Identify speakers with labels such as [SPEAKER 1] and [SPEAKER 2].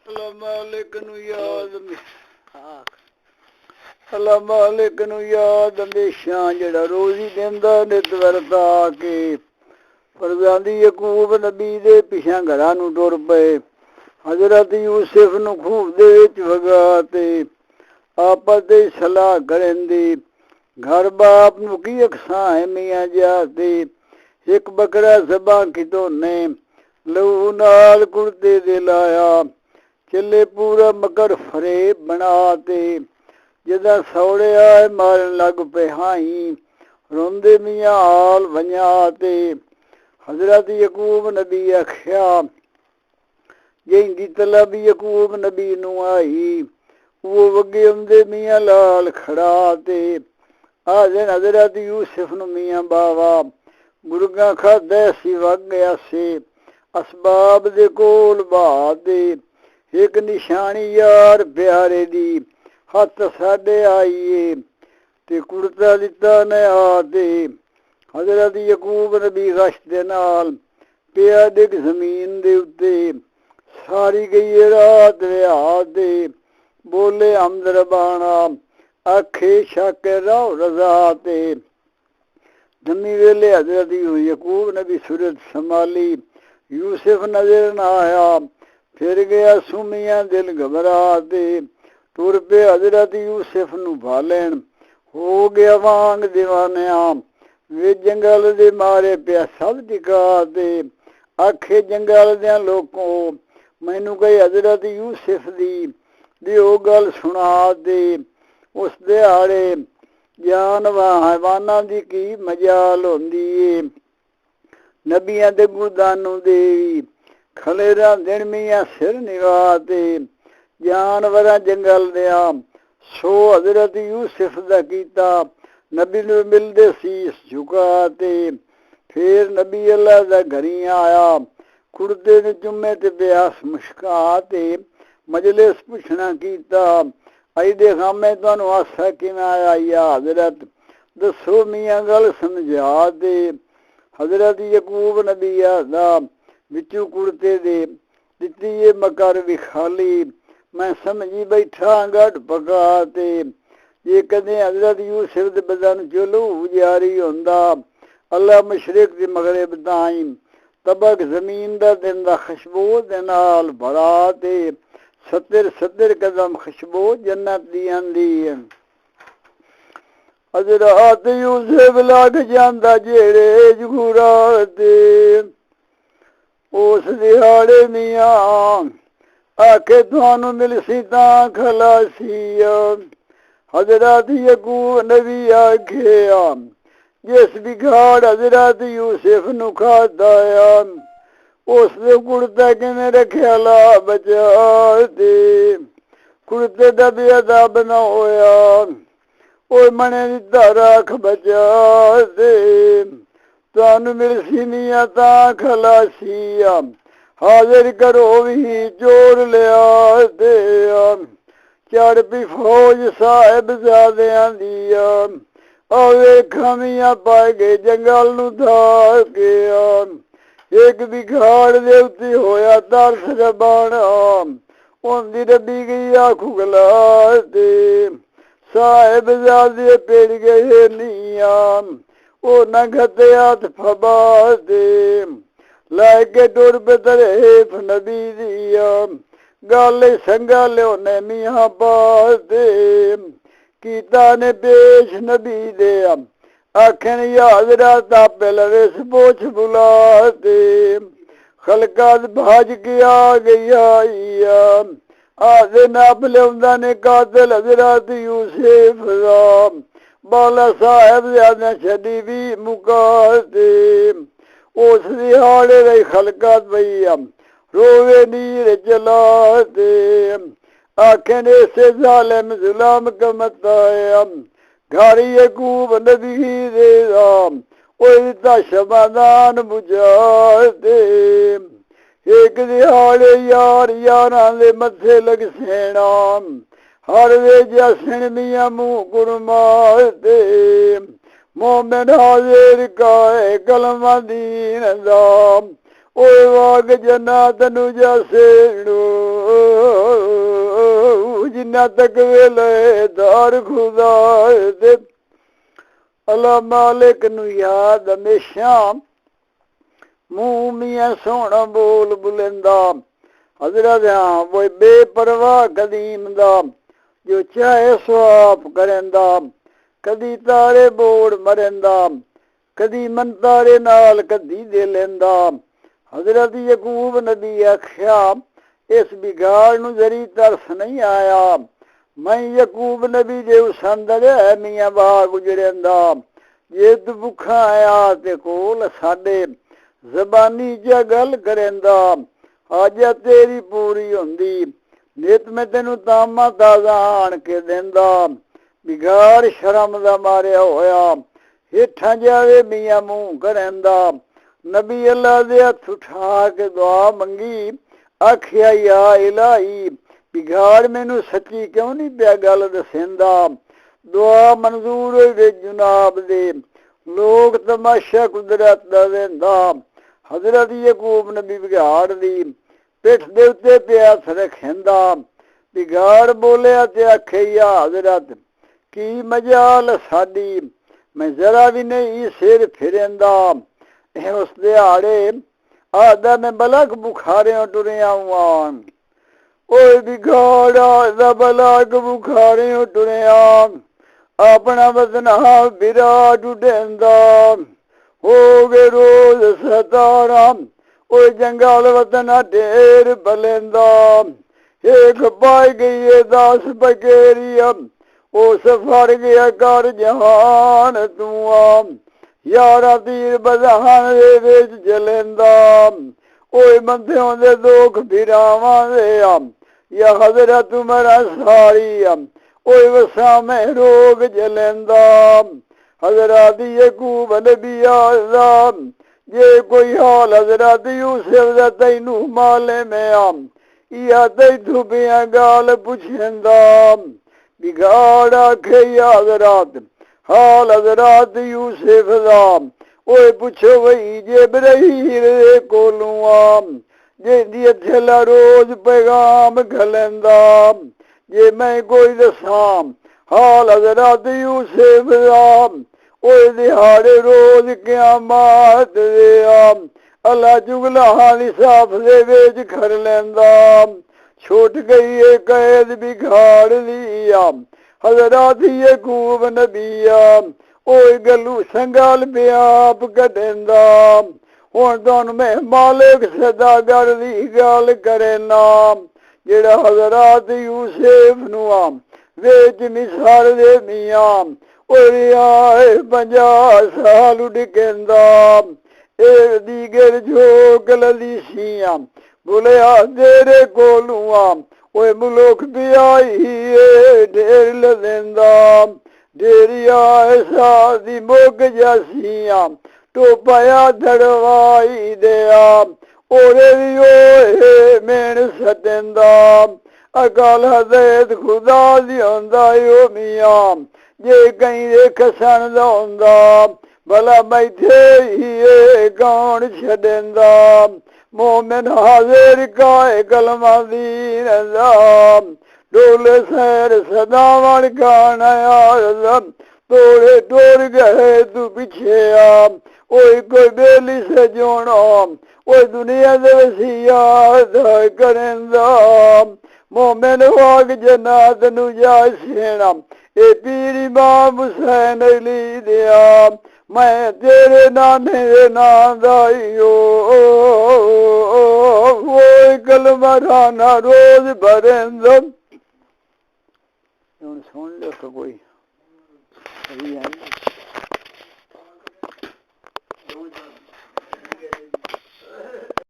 [SPEAKER 1] अल्लाह मालिक नू याद अल्लाह मालिक नू याद हमेशा जेड़ा रोजी देंदा नित वरता के फरजांदी यकूब नबी दे पिछा घरां नू टुर पए। हजरत यूसुफ नू खूह दे विच वगा ते आपस दे सलाह करेंदी घर बाप नू की अक्सां है मियां जा ते एक बकरा ज़बा कितो ने लहू नाल कुर्ते दे लाया चले पूरा मकर फरेब बना ते जदा सौड़े आए मारन लग पे हाई रोंदे मियां हाल वञा ते हजरत यकूब नबी आख्या जैंदी तलब यकूब नबी नू आई वो वगे उंदे मियां लाल खड़ा ते आदन हजरत यूसुफ नू मियां बावा मुर्गा खादा सी वग गया से असबाब दे कोल बहा दे एक निशानी यार प्यारे दी हथ साडे आईए ते कुर्ता दिता ने आते हजरत यकूब नबी गश दे नाल पिया डिग जमीन दे उत्ते सारी गई रात विहा दे बोले हमदर बाणा आखे शक राव रजा ते जमी वेले हजरत यकूब नबी सूरत संभाली यूसुफ नजर न आया फिर गया सुमिया दिल घबरा दे टुर पे हजरत यूसुफ नू भालेन हो गया वांग दीवानिया वे जंगल दे मारे पिया सब टिका दे आखे जंगल दे लोगों मैनू कही हजरत यूसुफ दी ओ गल सुना दे उस दिहाड़े हैवाना दी की मजाल होंदी है नबियां दे गुरदानू दे खलेरा दिन मियां सिर निगाह ते जानवरां जंगल दिया सो हजरत यूसुफ दा कीता नबी नू मिलदे सीस झुका ते फिर नबी अल्लाह दा घरी आया कुर्ते ने चुम्मे ते ब्यास मुस्का ते मजलिस पुछना कीता आई देखा मैं तुहानू आसा किवें आया या हजरत दसो मियां गल समझा दे हजरत यकूब नबी आदा विचू कुर्ते दे दिती ये मकर विखाली मैं समझी बैठा गढ़ पका ते ये कदे हजरत यूसुफ दे बदन चलू जारी होंदा अल्लाह मशरिक दे मगरिब ताई तबक जमीन दा दिंदा खुशबू दे नाल भरा ते 70 कदम खुशबू जन्नत दी आंदी है हजरत यूसुफ लग जांदा जेड़े जगूरा ते उस दिहाड़े मियां आखे थानू मिलसी तां खलासी हजरत यकूब नबी आखे जिस बिगाड़ हजरत यूसुफ नू खाता उसने कुर्ता किवें रखिया ला बचा ते कुर्ते दा बेअदब ना होया ओए मने दिता रख बचा ते तानू मिलसी मियां तां खलासी हाजिर करो भी चोर लिया ते चढ़ पी फौज साहिब ज़ादियां दी आवे खामियां पाए गए जंगल नू था के एक बिघाड़ दे उत्ते होया तरस रबाना ओंदी रबी गई आखू गला ते साहिब ज़ादे पेड़ गए नियां ओ न घते हाथ फबा दे लाके टुर पे तरेफ नबी दिया गाले संगा लियोने मियां पाते कीता ने पेश नबी दे आखन या हजरत आपे लवे पोछ बुलाते खलकात भाज के आ गया आदे नाप लिया ने कातिल हजरत यूसुफ बाला साहब ज्यादा छड़ी भी मुकाते उस दिहाड़े रही खलकत भैया रोवे नीर चलाते आखन ऐसे जालिम जुलाम कमताया घर यकूब नबी दे ओता शबादान बुझाते एक दिहाड़े यार यारां दे मथे लग सेना हर वे जसन मियां मुंह गुरमाते मोमिन हाजिर काए कलमा दीन दा ओए वाग जन्नत नु जसेड़ो ना तकवे ले दार खुदा दे अल्लाह मालिक नू याद हमेशा मुंह मियां सोहना बोल बुलेंदा हजरत हाँ वो बेपरवाह कदीम दा जो चाहे स्वाप करेंदा कदी तारे बोड़ मरेंदा कदी मन तारे नाल कदी दे लेंदा हजरत यकूब नबी आख्या इस बिगाड़ नू जरी तरस नहीं आया मैं यकूब नबी जे उस अंदर है मियां बाग उजड़ेंदा जे तू भुखा आया ते कोल साडे जबानी च गल करेंदा आजा तेरी पूरी होंदी नित मैं तेनू तामा ताजा आन के देंदा बिगाड़ शर्म दा मारिया होया हेठा जावे मियां मुंह करेंदा नबी अल्लाह दे हथ उठा के दुआ मंगी आखिया या इलाही बिगाड़ मैनू सच्ची क्यों नहीं पिया गल दसेंदा दुआ मंजूर होई जनाब दे लोग तमाशा कुदरत दा वेंदा हजरत यकूब नबी बिगाड़ दी पिठ दे उत्ते पिया हथ रखेंदा बिगाड़ बोलिया ते आखे या हजरत की मजाल साडी मैं जरा भी नहीं सिर फिरेंदा उस दिहाड़े आदा मैं बलक बुखारे टुरिया हुआ ओए बिगाड़ा बलक बुखारे टुरिया अपना बदना विराट उडेंदा हो गए रोज सतारा ओए जंगल वतना ढेर बलेंदा एक पाई गई है 10 बकेरिया उस फर गया कर जहान तू यारा तीर बधान दे विच जलेंदा ओए बंदे दे दुख फिरावां दे या हजरत उमरा सारी ओए वसा में रोग जलेंदा हजरत यकूब नबी आज़म जे कोई हाल हजरत यूसुफ दा तैनू माले में या तैथू पिया गाल पुछेंदा बिगाड़ आखे या हजरत हाल हजरत यूसुफ दा ओए पुछो वही जिब्राईल दे कोलों जेदी थेला रोज पैगाम घलेंदा जे मैं कोई दसां हाल हजरत यूसुफ दा ओए दिहाड़े रोज क़यामत दे अल्लाह जुगला इंसाफ दे विच कर लेंदा छूट गई है कैद बिगाड़ लिया हजरत यकूब नबिया ओए गलू संगाल पे आप कटेंदा हुण तुहानू मैं मालिक सदा कर दी गल करेना जेड़ा हजरत यूसुफ नू विच मिसाल दे मियां ओए आए 50 साल उड़केंदा ए दीगर झोक ललीसियां बोलिया तेरे कोलू ओए मुलुक भी आई ढेर लदेंदा ढेरिया ऐसा दी मुक जासियां टोपाया धड़वाई दिया ओरे भी ओए मेन सटेंदा अकाल हदैत खुदा दी होंदा ओ मियां जे कहीं दे खसन दा होंदा भला बैठे ही कौन छडेंदा मोमिन हाजिर काए कलमा दीन डोले सैर सदावन गाना आज़म तोड़े टोर गए तू पीछे ओए कोई बेली से जोनो ओए दुनिया दे वसिया करेंदा मोमिन वाग जन्नत नु जा सेना ए पीरी बाब हुसैन अली दिया मैं तेरे नाने दे नाम दाइयो वो कलमा राना रोज भरेंदा सुन लो कोई